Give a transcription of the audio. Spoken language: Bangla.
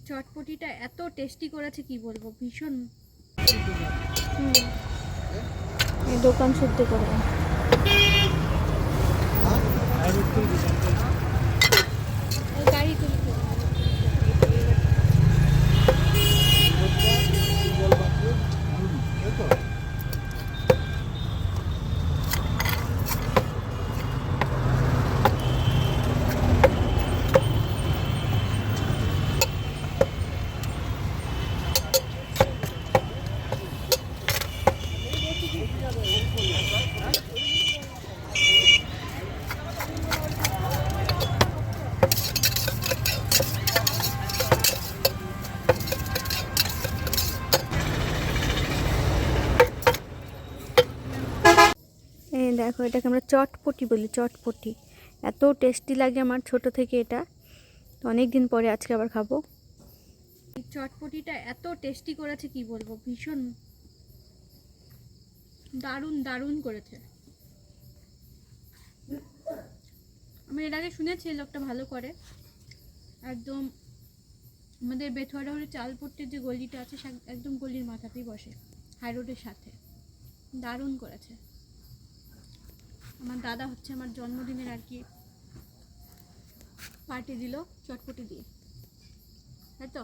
চটপটিটা এত টেস্টি করেছে কি বলবো, ভীষণ। এই দোকান শুদ্ধ করবো। গাড়ি তুলি এই দেখো, এটাকে আমরা চটপটি বলি, চটপটি। এত টেস্টি লাগে আমার ছোট থেকে এটা, তো অনেক দিন পরে আজকে আবার খাবো। চটপটিটা এত টেস্টি করেছে কি বলবো, ভীষণ দারুণ দারুণ করেছে। আমি এর আগে শুনেছি এই লোকটা ভালো করে, একদম আমাদের বেথুয়াডাহরের চালপট্টির যে গলিটা আছে একদম গলির মাথাতেই বসে, হাই রোডের সাথে। দারুণ করেছে। আমার দাদা হচ্ছে আমার জন্মদিনের আর কি পার্টি দিল চটপটি দিয়ে, তাই তো।